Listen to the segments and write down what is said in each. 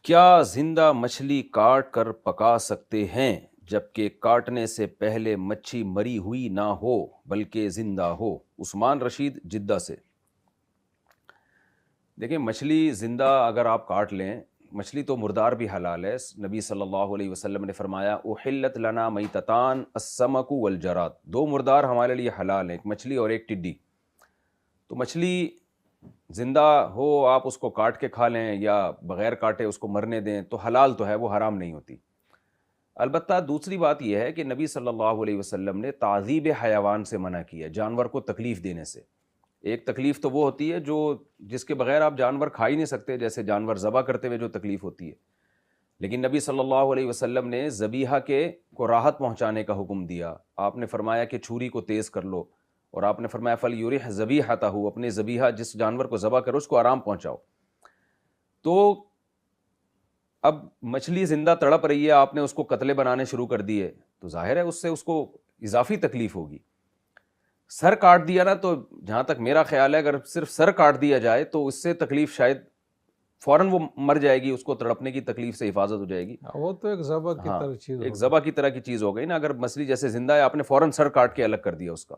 کیا زندہ مچھلی کاٹ کر پکا سکتے ہیں جبکہ کاٹنے سے پہلے مچھی مری ہوئی نہ ہو بلکہ زندہ ہو؟ عثمان رشید جدہ سے۔ دیکھیں، مچھلی زندہ اگر آپ کاٹ لیں، مچھلی تو مردار بھی حلال ہے۔ نبی صلی اللہ علیہ وسلم نے فرمایا احلت لنا میتتان السمک والجراد، دو مردار ہمارے لیے حلال ہیں، ایک مچھلی اور ایک ٹڈی۔ تو مچھلی زندہ ہو آپ اس کو کاٹ کے کھا لیں یا بغیر کاٹے اس کو مرنے دیں تو حلال تو ہے، وہ حرام نہیں ہوتی۔ البتہ دوسری بات یہ ہے کہ نبی صلی اللہ علیہ وسلم نے تعذیب حیوان سے منع کیا، جانور کو تکلیف دینے سے۔ ایک تکلیف تو وہ ہوتی ہے جس کے بغیر آپ جانور کھا ہی نہیں سکتے، جیسے جانور ذبح کرتے ہوئے جو تکلیف ہوتی ہے، لیکن نبی صلی اللہ علیہ وسلم نے ذبیحہ کو راحت پہنچانے کا حکم دیا۔ آپ نے فرمایا کہ چھری کو تیز کر لو، اور آپ نے فرمایا فَلْيُرِحْ ذَبِیحَتَهُ، اپنے ذبیحہ جس جانور کو ذبح کرو اس کو آرام پہنچاؤ۔ تو اب مچھلی زندہ تڑپ رہی ہے، آپ نے اس کو قتلے بنانے شروع کر دیے تو ظاہر ہے اس سے اس کو اضافی تکلیف ہوگی۔ سر کاٹ دیا نا، تو جہاں تک میرا خیال ہے اگر صرف سر کاٹ دیا جائے تو اس سے تکلیف شاید فوراً وہ مر جائے گی، اس کو تڑپنے کی تکلیف سے حفاظت ہو جائے گی۔ وہ تو ایک ذبح کی ہاں، طرح چیز ایک ہوگی۔ ذبح کی طرح کی چیز ہو گئی نا۔ اگر مچھلی جیسے زندہ ہے، آپ نے فوراً سر کاٹ کے الگ کر دیا اس کا،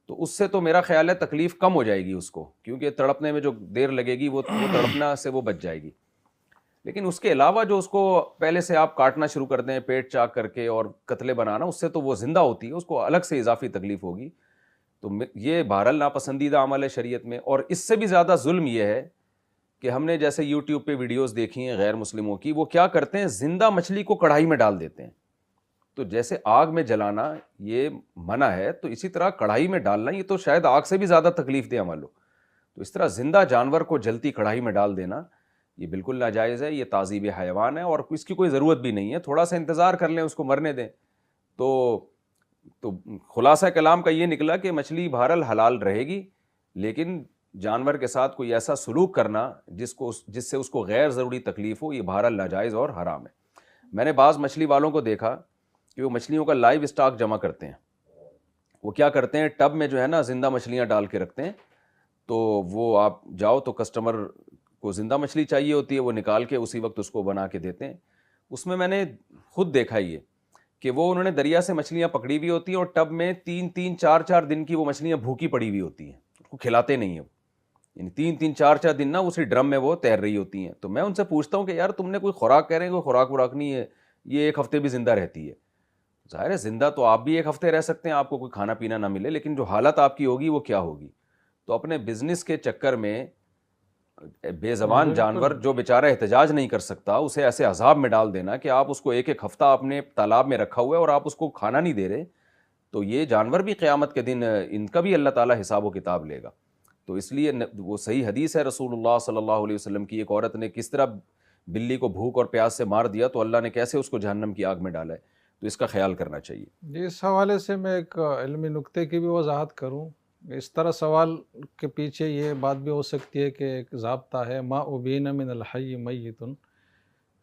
تو اس سے تو میرا خیال ہے تکلیف کم ہو جائے گی اس کو، کیونکہ تڑپنے میں جو دیر لگے گی وہ تڑپنا سے وہ بچ جائے گی۔ لیکن اس کے علاوہ جو اس کو پہلے سے آپ کاٹنا شروع کر دیں پیٹ چاک کر کے اور قتلے بنانا، اس سے تو وہ زندہ ہوتی ہے، اس کو الگ سے اضافی تکلیف ہوگی۔ تو یہ بہرحال ناپسندیدہ عمل ہے شریعت میں۔ اور اس سے بھی زیادہ ظلم یہ ہے کہ ہم نے جیسے یوٹیوب پہ ویڈیوز دیکھی ہیں غیر مسلموں کی، وہ کیا کرتے ہیں، زندہ مچھلی کو کڑھائی میں ڈال دیتے ہیں۔ تو جیسے آگ میں جلانا یہ منع ہے، تو اسی طرح کڑھائی میں ڈالنا یہ تو شاید آگ سے بھی زیادہ تکلیف دہ عمل ہو۔ تو اس طرح زندہ جانور کو جلتی کڑھائی میں ڈال دینا یہ بالکل ناجائز ہے، یہ تعذیب حیوان ہے، اور اس کی کوئی ضرورت بھی نہیں ہے۔ تھوڑا سا انتظار کر لیں، اس کو مرنے دیں۔ تو خلاصہ کلام کا یہ نکلا کہ مچھلی بہرحال حلال رہے گی، لیکن جانور کے ساتھ کوئی ایسا سلوک کرنا جس سے اس کو غیر ضروری تکلیف ہو، یہ بہرحال ناجائز اور حرام ہے۔ میں نے بعض مچھلی والوں کو دیکھا کہ وہ مچھلیوں کا لائیو اسٹاک جمع کرتے ہیں۔ وہ کیا کرتے ہیں، ٹب میں جو ہے نا زندہ مچھلیاں ڈال کے رکھتے ہیں، تو وہ آپ جاؤ تو کسٹمر کو زندہ مچھلی چاہیے ہوتی ہے، وہ نکال کے اسی وقت اس کو بنا کے دیتے ہیں۔ اس میں نے خود دیکھا یہ کہ وہ انہوں نے دریا سے مچھلیاں پکڑی ہوئی ہوتی ہیں اور ٹب میں 3-4 دن کی وہ مچھلیاں بھوکی پڑی ہوئی ہوتی ہیں، اس کو کھلاتے نہیں ہیں، یعنی 3-4 دن نا اسی ڈرم میں وہ تیر رہی ہوتی ہیں۔ تو میں ان سے پوچھتا ہوں کہ یار تم نے کوئی خوراک، کہہ رہے ہیں کوئی خوراک نہیں ہے، یہ 1 ہفتے بھی زندہ رہتی ہے۔ ظاہر ہے زندہ تو آپ بھی 1 ہفتے رہ سکتے ہیں، آپ کو کوئی کھانا پینا نہ ملے، لیکن جو حالت آپ کی ہوگی وہ کیا ہوگی؟ تو اپنے بزنس کے چکر میں بے زبان بالکل جانور جو بیچارہ احتجاج نہیں کر سکتا، اسے ایسے عذاب میں ڈال دینا کہ آپ اس کو 1 ہفتہ اپنے تالاب میں رکھا ہوا ہے اور آپ اس کو کھانا نہیں دے رہے، تو یہ جانور بھی قیامت کے دن ان کا بھی اللہ تعالیٰ حساب و کتاب لے گا۔ تو اس لیے وہ صحیح حدیث ہے رسول اللہ صلی اللہ علیہ وسلم کی، ایک عورت نے کس طرح بلی کو بھوک اور پیاس سے مار دیا تو اللہ نے کیسے اس کو جہنم کی آگ میں ڈالا ہے۔ تو اس کا خیال کرنا چاہیے۔ جی، اس حوالے سے میں ایک علمی نکتے کی بھی وضاحت کروں۔ اس طرح سوال کے پیچھے یہ بات بھی ہو سکتی ہے کہ ایک ضابطہ ہے ما ابین من الحی میتن،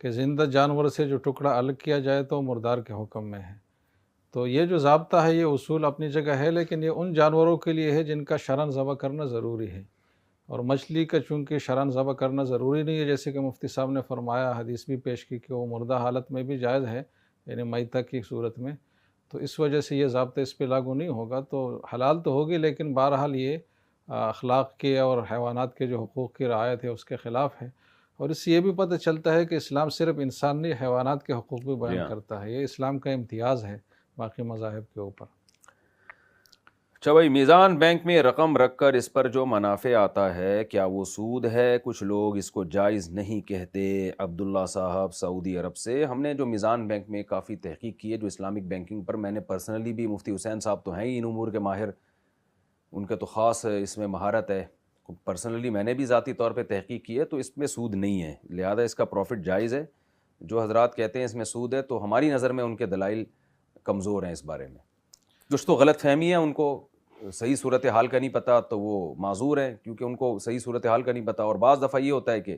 کہ زندہ جانور سے جو ٹکڑا الگ کیا جائے تو مردار کے حکم میں ہے۔ تو یہ جو ضابطہ ہے، یہ اصول اپنی جگہ ہے، لیکن یہ ان جانوروں کے لیے ہے جن کا شرعاً ذبح کرنا ضروری ہے، اور مچھلی کا چونکہ شرعاً ذبح کرنا ضروری نہیں ہے، جیسے کہ مفتی صاحب نے فرمایا، حدیث بھی پیش کی کہ وہ مردہ حالت میں بھی جائز ہے، یعنی میتہ کی صورت میں، تو اس وجہ سے یہ ضابطہ اس پہ لاگو نہیں ہوگا۔ تو حلال تو ہوگی، لیکن بہرحال یہ اخلاق کے اور حیوانات کے جو حقوق کی رعایت ہے اس کے خلاف ہے۔ اور اس سے یہ بھی پتہ چلتا ہے کہ اسلام صرف انسان نہیں، حیوانات کے حقوق بھی جی بیان ہاں، کرتا ہے، یہ اسلام کا امتیاز ہے باقی مذاہب کے اوپر۔ اچھا بھائی، میزان بینک میں رقم رکھ کر اس پر جو منافع آتا ہے کیا وہ سود ہے؟ کچھ لوگ اس کو جائز نہیں کہتے۔ عبداللہ صاحب سعودی عرب سے۔ ہم نے جو میزان بینک میں کافی تحقیق کی ہے، جو اسلامک بینکنگ پر، میں نے پرسنلی بھی، مفتی حسین صاحب تو ہیں ہی ان امور کے ماہر، ان کے تو خاص اس میں مہارت ہے، پرسنلی میں نے بھی ذاتی طور پہ تحقیق کی ہے، تو اس میں سود نہیں ہے، لہذا اس کا پروفٹ جائز ہے۔ جو حضرات کہتے ہیں اس میں سود ہے، تو ہماری نظر میں ان کے دلائل کمزور ہیں اس بارے میں۔ کچھ تو غلط فہمی ہے، ان کو صحیح صورتحال کا نہیں پتہ، تو وہ معذور ہیں کیونکہ ان کو صحیح صورتحال کا نہیں پتہ۔ اور بعض دفعہ یہ ہوتا ہے کہ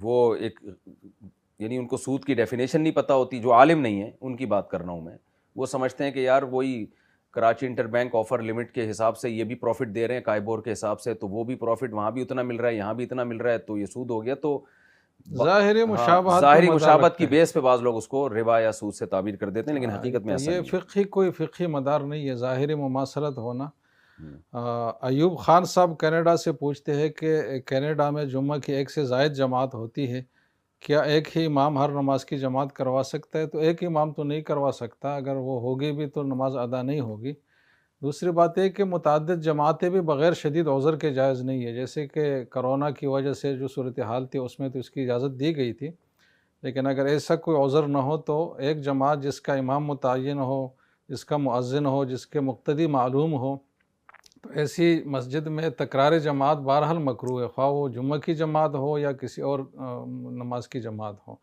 وہ ایک، یعنی ان کو سود کی ڈیفینیشن نہیں پتہ ہوتی، جو عالم نہیں ہے ان کی بات کر رہا ہوں میں، وہ سمجھتے ہیں کہ یار وہی Karachi inter bank offer limit کے حساب سے یہ بھی پروفٹ دے رہے ہیں کائبور کے حساب سے، تو وہ بھی پروفٹ وہاں بھی اتنا مل رہا ہے، یہاں بھی اتنا مل رہا ہے، تو یہ سود ہو گیا. تو ظاہری ہاں مشابہت پہ ظاہری مدار مشابہت کی رکھتا ہے. بیس پہ بعض لوگ اس کو ربا یا سود سے تعبیر کر دیتے ہیں، لیکن حقیقت میں تو ایسا یہ نہیں کوئی فقہی مدار نہیں ہے، ظاہری مماثلت ہونا. ہے. ایوب خان صاحب کینیڈا سے پوچھتے ہیں کہ کینیڈا میں جمعہ کی ایک سے زائد جماعت ہوتی ہے، کیا ایک ہی امام ہر نماز کی جماعت کروا سکتا ہے؟ تو ایک امام تو نہیں کروا سکتا، اگر وہ ہوگی بھی تو نماز ادا نہیں ہوگی. دوسری بات یہ کہ متعدد جماعتیں بھی بغیر شدید عذر کے جائز نہیں ہے، جیسے کہ کرونا کی وجہ سے جو صورتحال تھی اس میں تو اس کی اجازت دی گئی تھی، لیکن اگر ایسا کوئی عذر نہ ہو تو ایک جماعت جس کا امام متعین ہو، جس کا مؤذن ہو، جس کے مقتدی معلوم ہو، تو ایسی مسجد میں تکرار جماعت بہرحال مکروہ ہے، خواہ وہ جمعہ کی جماعت ہو یا کسی اور نماز کی جماعت ہو.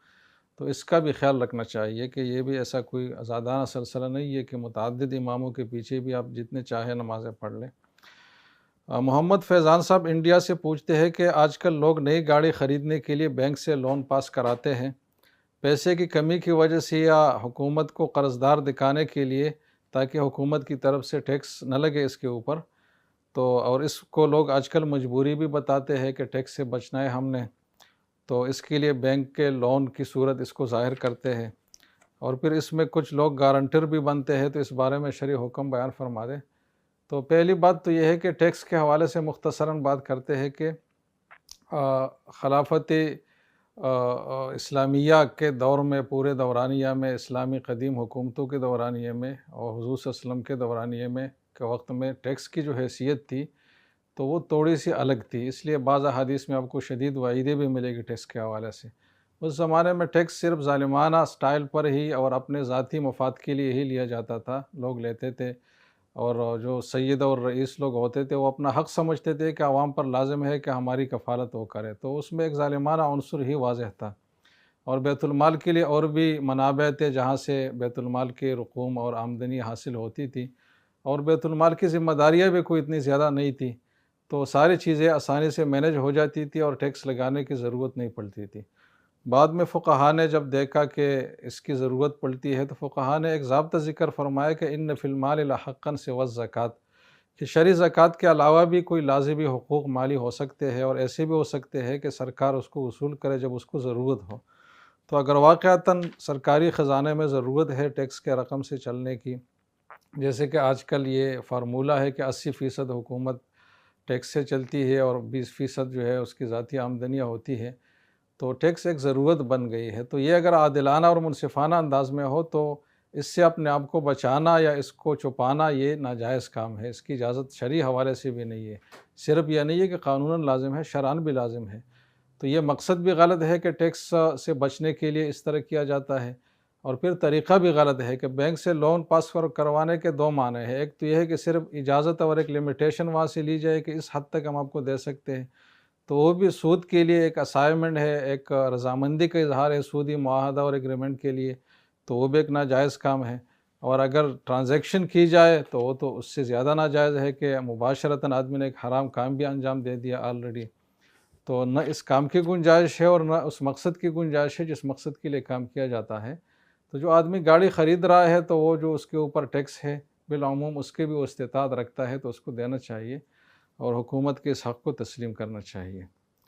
تو اس کا بھی خیال رکھنا چاہیے کہ یہ بھی ایسا کوئی آزادانہ سلسلہ نہیں ہے کہ متعدد اماموں کے پیچھے بھی آپ جتنے چاہیں نمازیں پڑھ لیں. محمد فیضان صاحب انڈیا سے پوچھتے ہیں کہ آج کل لوگ نئی گاڑی خریدنے کے لیے بینک سے لون پاس کراتے ہیں، پیسے کی کمی کی وجہ سے یا حکومت کو قرضدار دکھانے کے لیے تاکہ حکومت کی طرف سے ٹیکس نہ لگے اس کے اوپر. تو اور اس کو لوگ آج کل مجبوری بھی بتاتے ہیں کہ ٹیکس سے بچنا ہے ہم نے، تو اس کے لیے بینک کے لون کی صورت اس کو ظاہر کرتے ہیں، اور پھر اس میں کچھ لوگ گارنٹر بھی بنتے ہیں. تو اس بارے میں شرعی حکم بیان فرما دیں. تو پہلی بات تو یہ ہے کہ ٹیکس کے حوالے سے مختصراً بات کرتے ہیں کہ خلافت اسلامیہ کے دور میں، پورے دورانیہ میں، اسلامی قدیم حکومتوں کے دورانیے میں اور حضور صلی اللہ علیہ وسلم کے دورانیے میں کے وقت میں ٹیکس کی جو حیثیت تھی تو وہ تھوڑی سی الگ تھی. اس لیے بعض احادیث میں آپ کو شدید وعیدیں بھی ملے گی ٹیکس کے حوالے سے. اس زمانے میں ٹیکس صرف ظالمانہ سٹائل پر ہی اور اپنے ذاتی مفاد کے لیے ہی لیا جاتا تھا، لوگ لیتے تھے، اور جو سید اور رئیس لوگ ہوتے تھے وہ اپنا حق سمجھتے تھے کہ عوام پر لازم ہے کہ ہماری کفالت وہ کرے. تو اس میں ایک ظالمانہ عنصر ہی واضح تھا. اور بیت المال کے لیے اور بھی منابع تھے جہاں سے بیت المال کے رقوم اور آمدنی حاصل ہوتی تھی، اور بیت المال کی ذمہ داریاں بھی کوئی اتنی زیادہ نہیں تھی، تو ساری چیزیں آسانی سے مینج ہو جاتی تھی اور ٹیکس لگانے کی ضرورت نہیں پڑتی تھی. بعد میں فقہاء نے جب دیکھا کہ اس کی ضرورت پڑتی ہے تو فقہاء نے ایک ضابطہ ذکر فرمایا کہ ان فی المال لحقا سوی الزکوٰۃ، کہ شرعی زکوٰۃ کے علاوہ بھی کوئی لازمی حقوق مالی ہو سکتے ہیں، اور ایسے بھی ہو سکتے ہیں کہ سرکار اس کو وصول کرے جب اس کو ضرورت ہو. تو اگر واقعتاً سرکاری خزانے میں ضرورت ہے ٹیکس کے رقم سے چلنے کی، جیسے کہ آج کل یہ فارمولہ ہے کہ 80% حکومت ٹیکس سے چلتی ہے اور 20% جو ہے اس کی ذاتی آمدنیاں ہوتی ہے، تو ٹیکس ایک ضرورت بن گئی ہے. تو یہ اگر عادلانہ اور منصفانہ انداز میں ہو تو اس سے اپنے آپ کو بچانا یا اس کو چھپانا یہ ناجائز کام ہے، اس کی اجازت شرعی حوالے سے بھی نہیں ہے. صرف یہ نہیں ہے کہ قانوناً لازم ہے، شرعاً بھی لازم ہے. تو یہ مقصد بھی غلط ہے کہ ٹیکس سے بچنے کے لیے اس طرح کیا جاتا ہے، اور پھر طریقہ بھی غلط ہے کہ بینک سے لون پاس کروانے کے دو معنی ہیں. ایک تو یہ ہے کہ صرف اجازت اور ایک لمیٹیشن وہاں سے لی جائے کہ اس حد تک ہم آپ کو دے سکتے ہیں، تو وہ بھی سود کے لیے ایک اسائنمنٹ ہے، ایک رضامندی کا اظہار ہے سودی معاہدہ اور ایگریمنٹ کے لیے، تو وہ بھی ایک ناجائز کام ہے. اور اگر ٹرانزیکشن کی جائے تو وہ تو اس سے زیادہ ناجائز ہے کہ مباشرتاً آدمی نے ایک حرام کام بھی انجام دے دیا آلریڈی. تو نہ اس کام کی گنجائش ہے اور نہ اس مقصد کی گنجائش ہے جس مقصد کے لیے کام کیا جاتا ہے. تو جو آدمی گاڑی خرید رہا ہے تو وہ جو اس کے اوپر ٹیکس ہے بالعموم اس کے بھی وہ استطاعت رکھتا ہے تو اس کو دینا چاہیے، اور حکومت کے اس حق کو تسلیم کرنا چاہیے.